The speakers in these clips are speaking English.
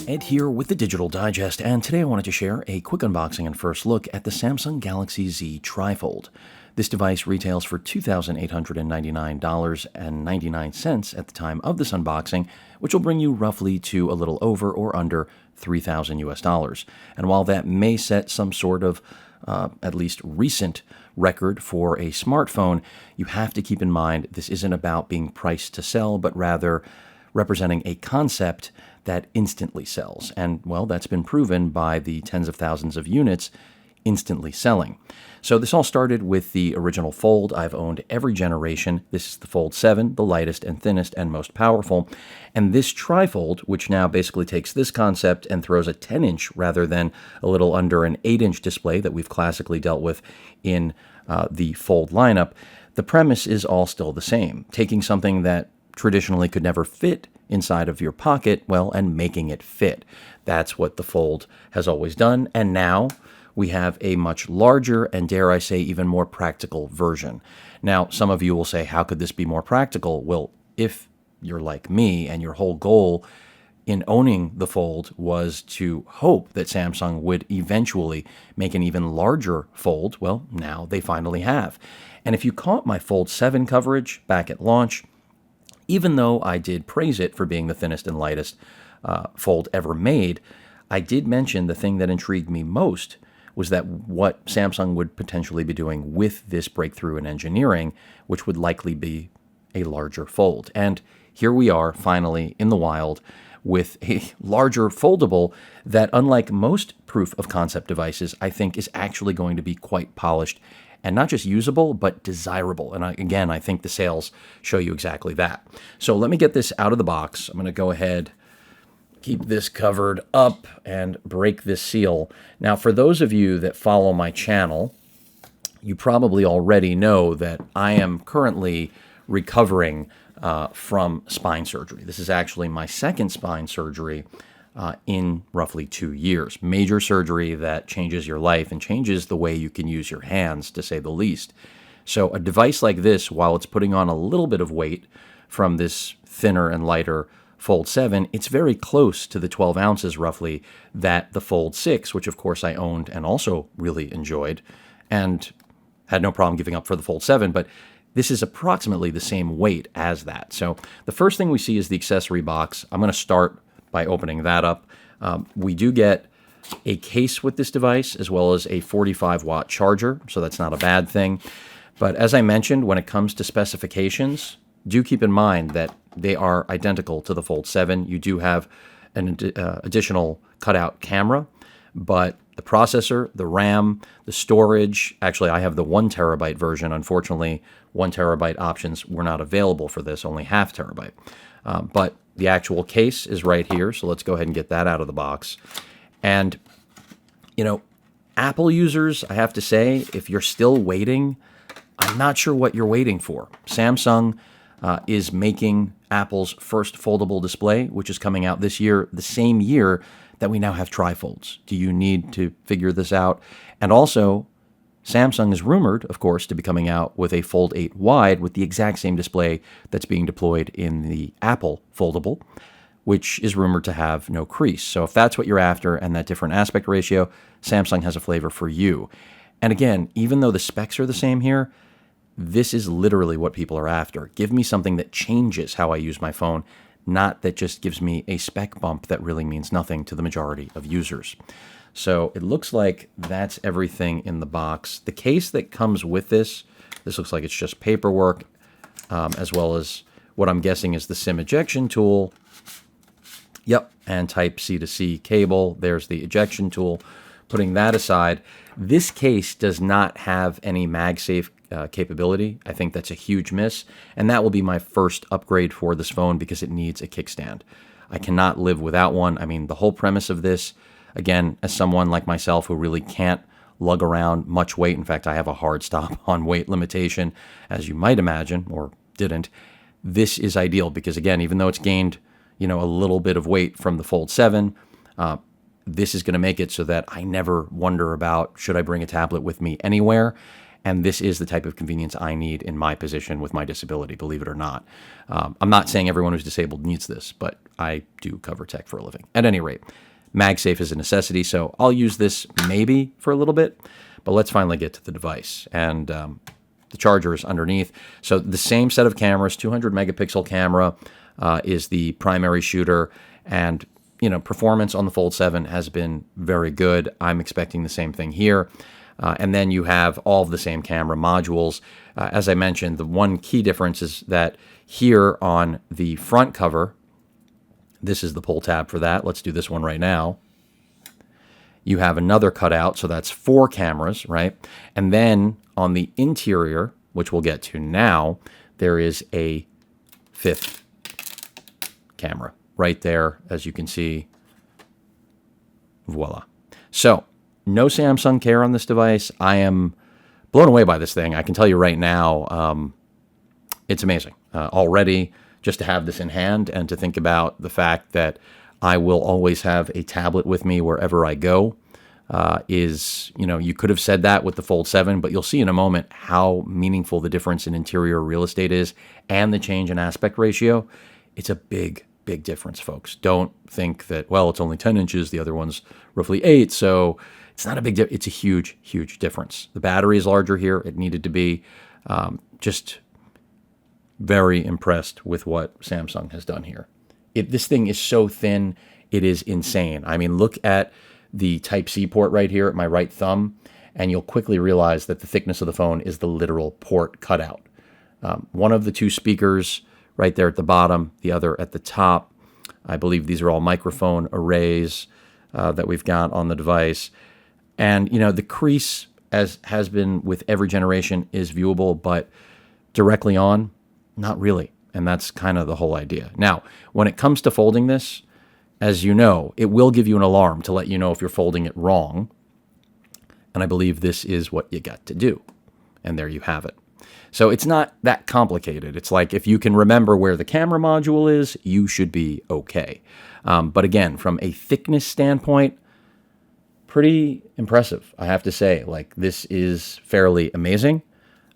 Ed here with the Digital Digest, and today I wanted to share a quick unboxing and first look at the Samsung Galaxy Z TriFold. This device retails for $2,899.99 at the time of this unboxing, which will bring you roughly to a little over or under $3,000 US. And while that may set some sort of at least recent record for a smartphone, you have to keep in mind this isn't about being priced to sell, but rather representing a concept that instantly sells. And, well, that's been proven by the tens of thousands of units instantly selling. So this all started with the original Fold. I've owned every generation. This is the Fold 7, the lightest and thinnest and most powerful. And this TriFold, which now basically takes this concept and throws a 10-inch rather than a little under an 8-inch display that we've classically dealt with in the Fold lineup, the premise is all still the same. Taking something that traditionally could never fit inside of your pocket, well, and making it fit. That's what the Fold has always done, and now we have a much larger and, dare I say, even more practical version. Now, some of you will say, how could this be more practical? Well, if you're like me and your whole goal in owning the Fold was to hope that Samsung would eventually make an even larger Fold, well, now they finally have. And if you caught my Fold 7 coverage back at launch, even though I did praise it for being the thinnest and lightest Fold ever made, I did mention the thing that intrigued me most was that what Samsung would potentially be doing with this breakthrough in engineering, which would likely be a larger Fold. And here we are, finally, in the wild, with a larger foldable that, unlike most proof of concept devices, I think is actually going to be quite polished and not just usable, but desirable. And again, I think the sales show you exactly that. So let me get this out of the box. I'm going to go ahead, keep this covered up, and break this seal. Now, for those of you that follow my channel, you probably already know that I am currently recovering from spine surgery. This is actually my second spine surgery in roughly 2 years. Major surgery that changes your life and changes the way you can use your hands, to say the least. So a device like this, while it's putting on a little bit of weight from this thinner and lighter Fold 7, it's very close to the 12 ounces roughly that the Fold 6, which of course I owned and also really enjoyed and had no problem giving up for the Fold 7, but this is approximately the same weight as that. So the first thing we see is the accessory box. I'm going to start by opening that up. We do get a case with this device as well as a 45-watt charger, so that's not a bad thing. But as I mentioned, when it comes to specifications, do keep in mind that they are identical to the Fold 7. You do have an additional cutout camera, but the processor, the RAM, the storage, actually I have the 1 terabyte version. Unfortunately, 1 terabyte options were not available for this, only half terabyte. But the actual case is right here, so let's go ahead and get that out of the box. And, you know, Apple users, I have to say, if you're still waiting, I'm not sure what you're waiting for. Samsung is making Apple's first foldable display, which is coming out this year, the same year that we now have trifolds. Do you need to figure this out? And also, Samsung is rumored, of course, to be coming out with a Fold 8 wide with the exact same display that's being deployed in the Apple foldable, which is rumored to have no crease. So if that's what you're after and that different aspect ratio, Samsung has a flavor for you. And again, even though the specs are the same here, this is literally what people are after. Give me something that changes how I use my phone, not that just gives me a spec bump that really means nothing to the majority of users. So it looks like that's everything in the box. The case that comes with this looks like it's just paperwork, as well as what I'm guessing is the SIM ejection tool. Yep, and type C to C cable. There's the ejection tool. Putting that aside, this case does not have any MagSafe capability. I think that's a huge miss, and that will be my first upgrade for this phone because it needs a kickstand. I cannot live without one. I mean, the whole premise of this, again, as someone like myself who really can't lug around much weight, in fact, I have a hard stop on weight limitation, as you might imagine, or didn't, this is ideal because, again, even though it's gained, a little bit of weight from the Fold 7, this is going to make it so that I never wonder about, should I bring a tablet with me anywhere? And this is the type of convenience I need in my position with my disability, believe it or not. I'm not saying everyone who's disabled needs this, but I do cover tech for a living. At any rate, MagSafe is a necessity, so I'll use this maybe for a little bit, but let's finally get to the device. And the charger is underneath. So the same set of cameras, 200 megapixel camera is the primary shooter, and performance on the Fold 7 has been very good. I'm expecting the same thing here. And then you have all of the same camera modules. As I mentioned, the one key difference is that here on the front cover, this is the pull tab for that. Let's do this one right now. You have another cutout, so that's 4 cameras, right? And then on the interior, which we'll get to now, there is a 5th camera right there, as you can see. Voila. So, no Samsung Care on this device. I am blown away by this thing. I can tell you right now, it's amazing. Already, just to have this in hand and to think about the fact that I will always have a tablet with me wherever I go is, you could have said that with the Fold 7, but you'll see in a moment how meaningful the difference in interior real estate is and the change in aspect ratio. It's a big difference, folks. Don't think that, well, it's only 10 inches, the other one's roughly 8, so it's not a big difference. It's a huge difference. The battery is larger here. It needed to be. Just very impressed with what Samsung has done here. This thing is so thin, it is insane. I mean, look at the Type-C port right here at my right thumb, and you'll quickly realize that the thickness of the phone is the literal port cutout. One of the 2 speakers right there at the bottom, the other at the top. I believe these are all microphone arrays that we've got on the device. And, the crease, as has been with every generation, is viewable, but directly on, not really. And that's kind of the whole idea. Now, when it comes to folding this, as you know, it will give you an alarm to let you know if you're folding it wrong. And I believe this is what you got to do. And there you have it. So it's not that complicated. It's like if you can remember where the camera module is, you should be okay. But again, from a thickness standpoint, pretty impressive, I have to say. Like, this is fairly amazing.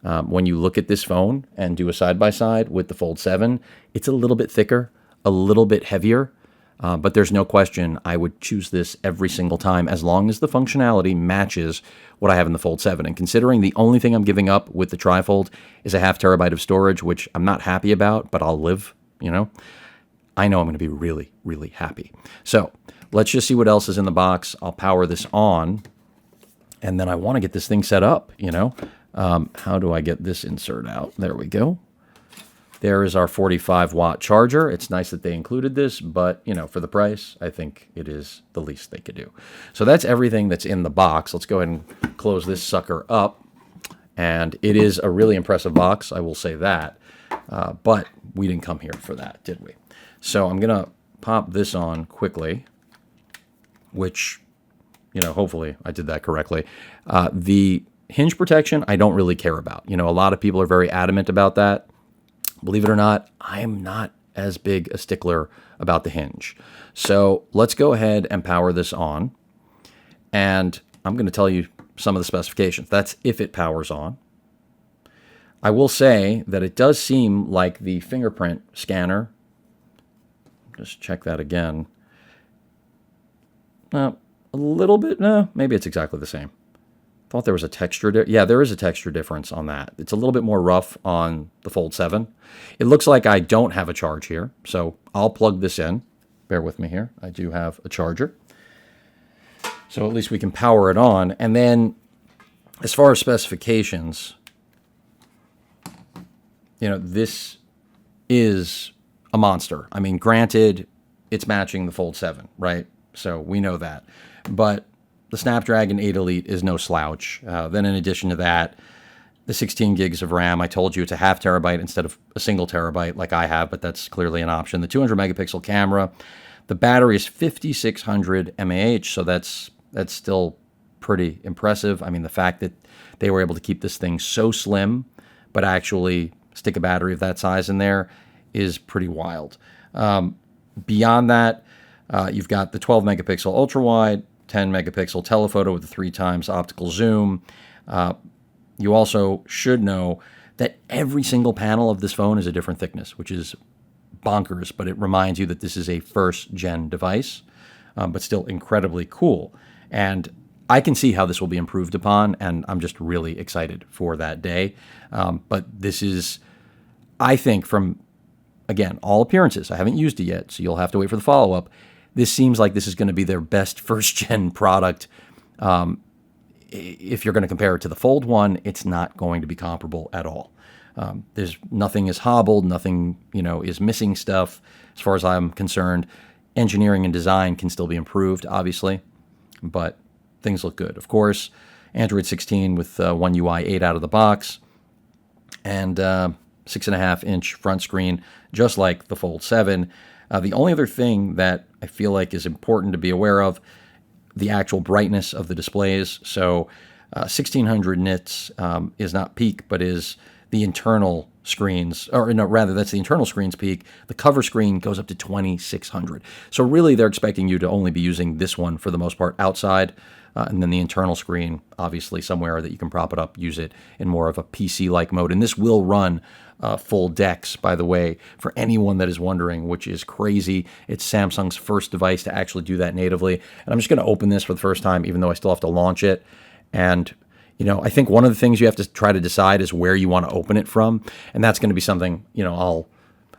When you look at this phone and do a side-by-side with the Fold 7, it's a little bit thicker, a little bit heavier, but there's no question I would choose this every single time as long as the functionality matches what I have in the Fold 7. And considering the only thing I'm giving up with the TriFold is a 0.5 terabyte of storage, which I'm not happy about, but I'll live, I know I'm going to be really, really happy. So let's just see what else is in the box. I'll power this on, and then I want to get this thing set up, How do I get this insert out? There we go. There is our 45-watt charger. It's nice that they included this, but, for the price, I think it is the least they could do. So that's everything that's in the box. Let's go ahead and close this sucker up. And it is a really impressive box, I will say that. But we didn't come here for that, did we? So I'm going to pop this on quickly, which, hopefully I did that correctly. The hinge protection, I don't really care about. A lot of people are very adamant about that. Believe it or not, I'm not as big a stickler about the hinge. So let's go ahead and power this on. And I'm going to tell you some of the specifications. That's if it powers on. I will say that it does seem like the fingerprint scanner. Just check that again. A little bit, no, maybe it's exactly the same. Thought there was a texture. Yeah, there is a texture difference on that. It's a little bit more rough on the Fold 7. It looks like I don't have a charge here, so I'll plug this in. Bear with me here. I do have a charger. So at least we can power it on. And then as far as specifications, this is a monster. I mean, granted, it's matching the Fold 7, right? So we know that. But the Snapdragon 8 Elite is no slouch. Then in addition to that, the 16 gigs of RAM, I told you it's a 0.5 terabyte instead of a 1 terabyte like I have, but that's clearly an option. The 200 megapixel camera, the battery is 5,600 mAh, so that's still pretty impressive. I mean, the fact that they were able to keep this thing so slim, but actually stick a battery of that size in there is pretty wild. Beyond that, you've got the 12 megapixel ultra wide, 10 megapixel telephoto with the 3 times optical zoom. You also should know that every single panel of this phone is a different thickness, which is bonkers, but it reminds you that this is a first-gen device, but still incredibly cool. And I can see how this will be improved upon, and I'm just really excited for that day. But this is, I think, from, again, all appearances, I haven't used it yet, so you'll have to wait for the follow-up. This seems like this is going to be their best first-gen product. If you're going to compare it to the Fold 1, it's not going to be comparable at all. There's nothing is hobbled, nothing is missing stuff as far as I'm concerned. Engineering and design can still be improved, obviously, but things look good. Of course, Android 16 with One UI 8 out of the box, and 6.5-inch front screen, just like the Fold 7. The only other thing that I feel like is important to be aware of, the actual brightness of the displays. So 1600 nits is not peak, but is the internal screens, or no, rather that's the internal screen's peak. The cover screen goes up to 2600. So really they're expecting you to only be using this one for the most part outside. And then the internal screen, obviously somewhere that you can prop it up, use it in more of a PC-like mode. And this will run full DeX, by the way, for anyone that is wondering, which is crazy. It's Samsung's first device to actually do that natively. And I'm just going to open this for the first time, even though I still have to launch it. And, I think one of the things you have to try to decide is where you want to open it from. And that's going to be something, I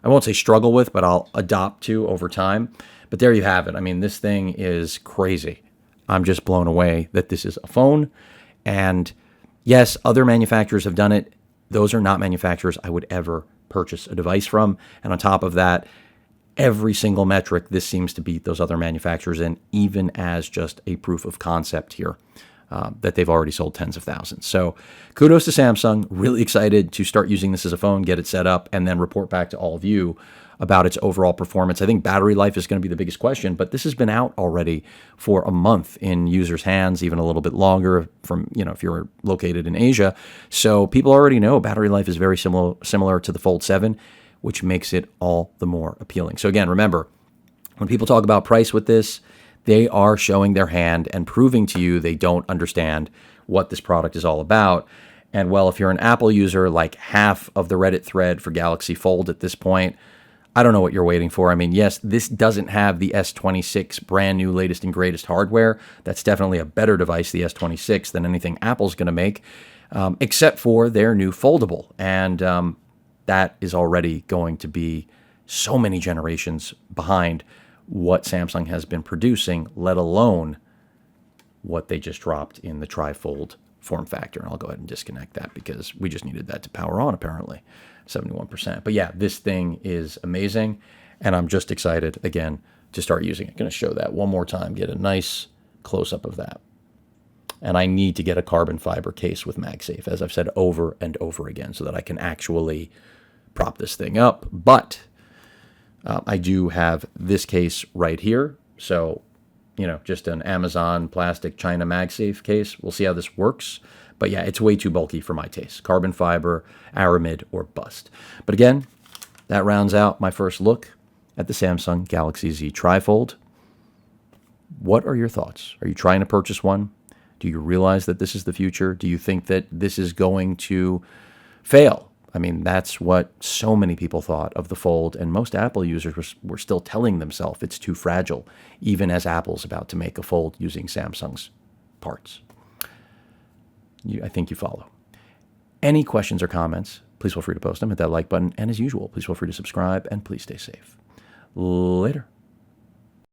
won't say struggle with, but I'll adopt to over time. But there you have it. I mean, this thing is crazy. I'm just blown away that this is a phone. And yes, other manufacturers have done it. Those are not manufacturers I would ever purchase a device from. And on top of that, every single metric, this seems to beat those other manufacturers in, even as just a proof of concept here, that they've already sold tens of thousands. So kudos to Samsung. Really excited to start using this as a phone, get it set up, and then report back to all of you about its overall performance. I think battery life is going to be the biggest question, but this has been out already for a month in users' hands, even a little bit longer from, if you're located in Asia. So people already know battery life is very similar to the Fold 7, which makes it all the more appealing. So again, remember, when people talk about price with this, they are showing their hand and proving to you they don't understand what this product is all about. And well, if you're an Apple user, like half of the Reddit thread for Galaxy Fold at this point, I don't know what you're waiting for. I mean, yes, this doesn't have the S26 brand new latest and greatest hardware. That's definitely a better device, the S26, than anything Apple's going to make, except for their new foldable. And that is already going to be so many generations behind what Samsung has been producing, let alone what they just dropped in the TriFold form factor. And I'll go ahead and disconnect that because we just needed that to power on, apparently. 71%. But yeah, this thing is amazing, and I'm just excited, again, to start using it. I'm going to show that one more time, get a nice close-up of that. And I need to get a carbon fiber case with MagSafe, as I've said over and over again, so that I can actually prop this thing up. But I do have this case right here. So, just an Amazon plastic China MagSafe case. We'll see how this works. But yeah, it's way too bulky for my taste. Carbon fiber, aramid, or bust. But again, that rounds out my first look at the Samsung Galaxy Z TriFold. What are your thoughts? Are you trying to purchase one? Do you realize that this is the future? Do you think that this is going to fail? I mean, that's what so many people thought of the Fold, and most Apple users were still telling themselves it's too fragile, even as Apple's about to make a Fold using Samsung's parts. I think you follow. Any questions or comments, please feel free to post them. Hit that like button. And as usual, please feel free to subscribe, and please stay safe. Later.